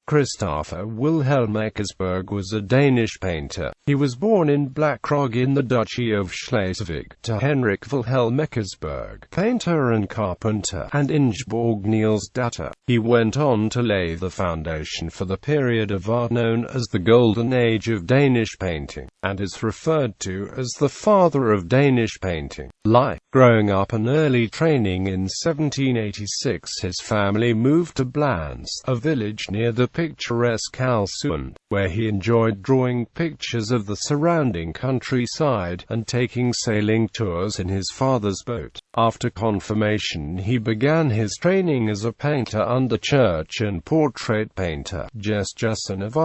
Christoffer Wilhelm Eckersberg was a Danish painter. He was born in Blåkrog in the Duchy of Schleswig, to Henrik Vilhelm Eckersberg, painter and carpenter, and Ingeborg Nielsdatter.He went on to lay the foundation for the period of art known as the Golden Age of Danish painting, and is referred to as the Father of Danish painting. Growing up and early training in 1786, his family moved to Bredstedt, a village near the picturesque Ålesund, where he enjoyed drawing pictures of the surrounding countryside, and taking sailing tours in his father's boat. After confirmation, he began his training as a painter under church and portrait painter Jensen of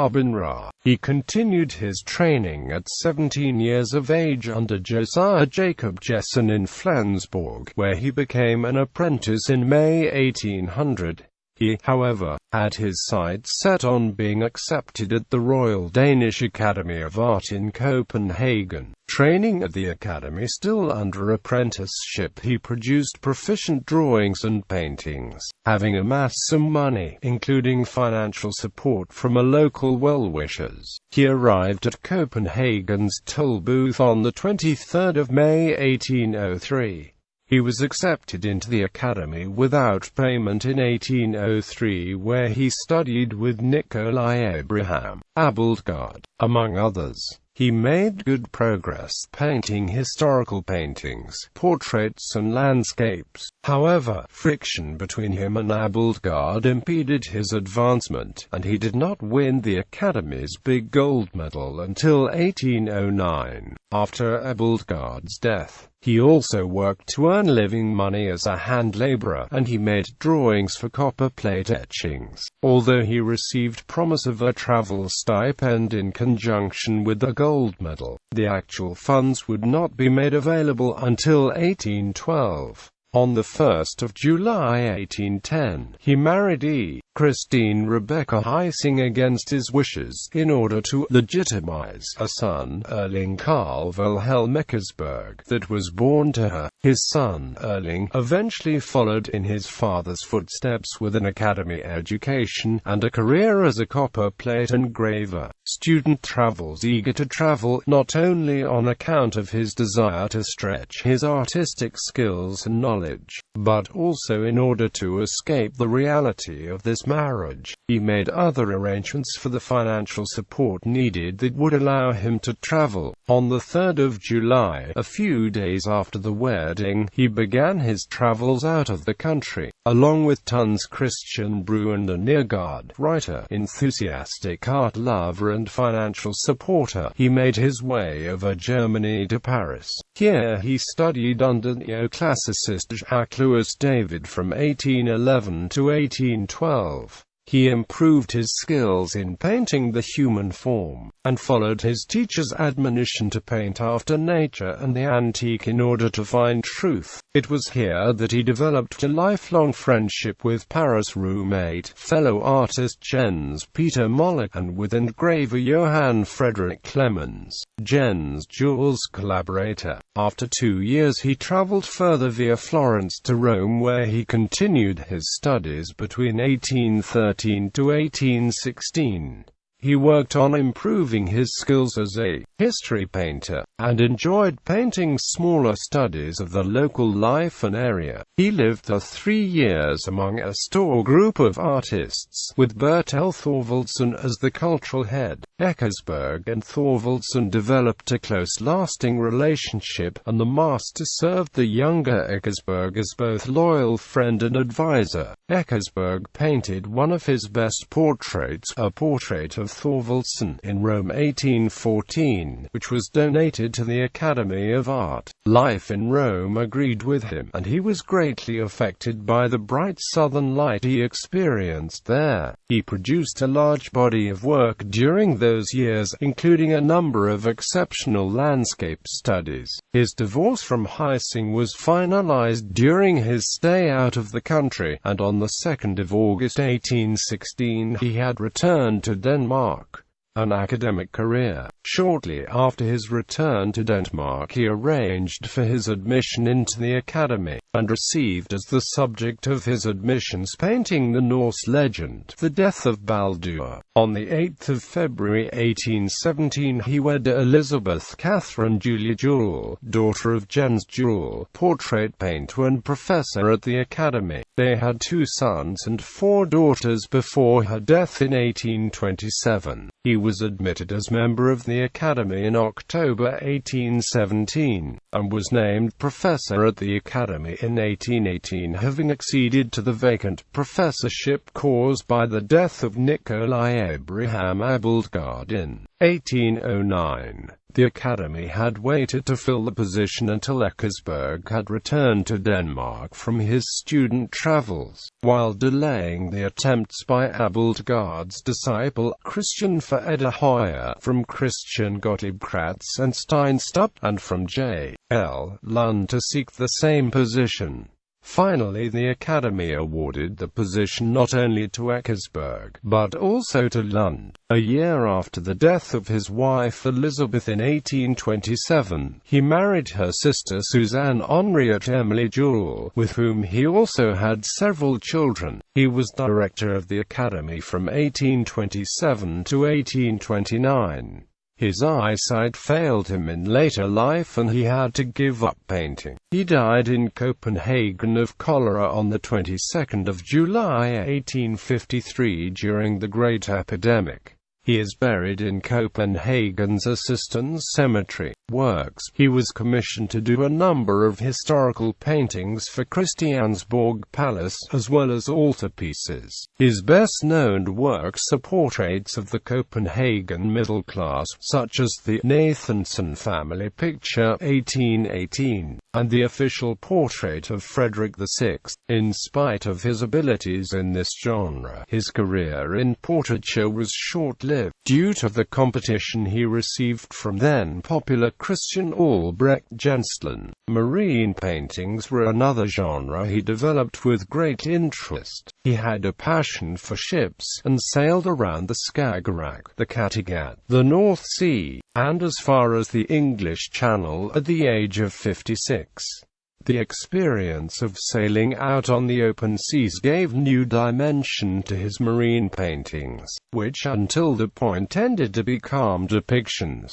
He continued his training at 17 years of age under Josiah Jacob Jessen in Flensborg, where he became an apprentice in May 1800. He, however, had his sights set on being accepted at the Royal Danish Academy of Art in Copenhagen. Training at the academy still under apprenticeship, he produced proficient drawings and paintings. Having amassed some money, including financial support from a local well-wishers, he arrived at Copenhagen's toll booth on the 23rd of May 1803. He was accepted into the academy without payment in 1803, where he studied with Nicolai Abraham Abildgaard, among others. He made good progress painting historical paintings, portraits and landscapes. However, friction between him and Abildgaard impeded his advancement, and he did not win the Academy's big gold medal until 1809. After Abildgaard's death, he also worked to earn living money as a hand laborer, and he made drawings for copperplate etchings. Although he received promise of a travel stipend in conjunction with the gold medal, the actual funds would not be made available until 1812. On the 1st of July 1810, he married Christine Rebecca Heising against his wishes, in order to legitimize a son, Erling Carl Wilhelm Eckersberg, that was born to her. His son, Erling, eventually followed in his father's footsteps with an academy education, and a career as a copperplate engraver. Student travels. Eager to travel, not only on account of his desire to stretch his artistic skills and knowledge, but also in order to escape the reality of this marriage. He made other arrangements for the financial support needed that would allow him to travel. On the 3rd of July, a few days after the wedding, he began his travels out of the country, along with Tons Christian Bruin, a Neergaard writer, enthusiastic art lover and financial supporter. He made his way over Germany to Paris. Here he studied under neoclassicist Jacques-Louis David from 1811 to 1812. He improved his skills in painting the human form, and followed his teacher's admonition to paint after nature and the antique in order to find truth. It was here that he developed a lifelong friendship with Paris roommate, fellow artist Jens Peter Mollick, and with engraver Johann Frederick Clemens, Jens Jules' collaborator. After 2 years he traveled further via Florence to Rome, where he continued his studies between 1813 to 1816. He worked on improving his skills as a history painter, and enjoyed painting smaller studies of the local life and area. He lived for 3 years among a store group of artists, with Bertel Thorvaldsen as the cultural head. Eckersberg and Thorvaldsen developed a close, lasting relationship, and the master served the younger Eckersberg as both loyal friend and advisor. Eckersberg painted one of his best portraits, a portrait of Thorvaldsen, in Rome 1814, which was donated to the Academy of Art. Life in Rome agreed with him, and he was greatly affected by the bright southern light he experienced there. He produced a large body of work during those years, including a number of exceptional landscape studies. His divorce from Heising was finalized during his stay out of the country, and on the 2nd of August 1816 he had returned to Denmark. an academic career. Shortly after his return to Denmark, he arranged for his admission into the academy, and received as the subject of his admissions painting the Norse legend, The Death of Baldur. On the 8th of February 1817 he wed Elizabeth Catherine Julia Jewel, daughter of Jens Jewel, portrait painter and professor at the academy. They had 2 sons and 4 daughters before her death in 1827. He was admitted as member of the academy in October 1817, and was named professor at the academy in 1818, having acceded to the vacant professorship caused by the death of Nikolai Abraham Abildgaard in 1809. The academy had waited to fill the position until Eckersberg had returned to Denmark from his student travels, while delaying the attempts by Abildgaard's disciple Christoffer Wilhelm from Christian Gottlieb Kratz and Steinstup, and from J.L. Lund to seek the same position. Finally, the Academy awarded the position not only to Eckersberg, but also to Lund. A year after the death of his wife Elizabeth in 1827, he married her sister Susanne Henriette Emily Jewel, with whom he also had several children. He was director of the Academy from 1827 to 1829. His eyesight failed him in later life and he had to give up painting. He died in Copenhagen of cholera on the 22nd of July 1853 during the Great Epidemic. He is buried in Copenhagen's Assistens Cemetery. Works. He was commissioned to do a number of historical paintings for Christiansborg Palace, as well as altarpieces. His best-known works are portraits of the Copenhagen middle class, such as the Nathanson family picture 1818, and the official portrait of Frederick VI. In spite of his abilities in this genre, his career in portraiture was short-lived. Due to the competition he received from then-popular Christian Albrecht Jensen, marine paintings were another genre he developed with great interest. He had a passion for ships, and sailed around the Skagerrak, the Kattegat, the North Sea, and as far as the English Channel at the age of 56. The experience of sailing out on the open seas gave new dimension to his marine paintings, which until that point tended to be calm depictions.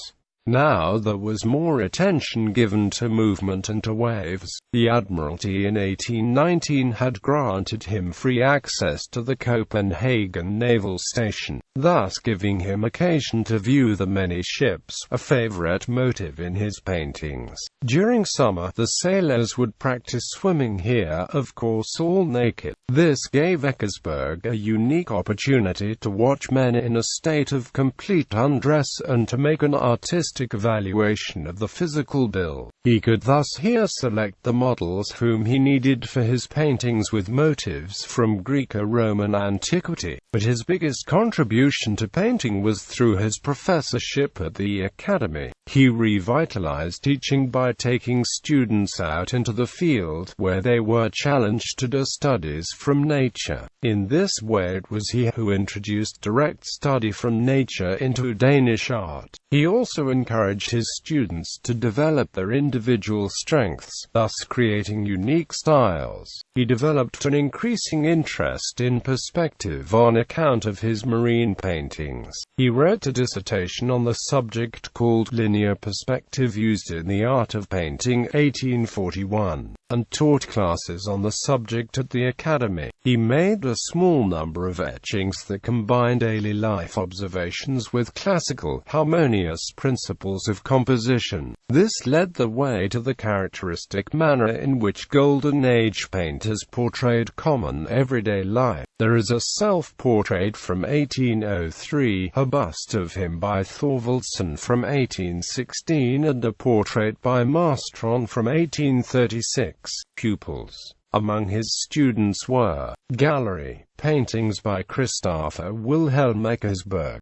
Now there was more attention given to movement and to waves. The Admiralty in 1819 had granted him free access to the Copenhagen Naval Station, thus giving him occasion to view the many ships, a favorite motive in his paintings. During summer, the sailors would practice swimming here, of course all naked. This gave Eckersberg a unique opportunity to watch men in a state of complete undress and to make an artistic evaluation of the physical build. He could thus here select the models whom he needed for his paintings with motives from Greco-Roman antiquity. But his biggest contribution to painting was through his professorship at the Academy. He revitalized teaching by taking students out into the field, where they were challenged to do studies from nature. In this way it was he who introduced direct study from nature into Danish art. He also encouraged his students to develop their individual strengths, thus creating unique styles. He developed an increasing interest in perspective on account of his marine paintings. He wrote a dissertation on the subject called Linear Perspective Used in the Art of Painting 1841, and taught classes on the subject at the Academy. He made a small number of etchings that combined daily life observations with classical, harmonious principles of composition. This led the way to the characteristic manner in which Golden Age painters portrayed common everyday life. There is a self-portrait from 1803, a bust of him by Thorvaldsen from 1816, and a portrait by Marstron from 1836. Pupils. Among his students were gallery paintings by Christoffer Wilhelm Eckersberg,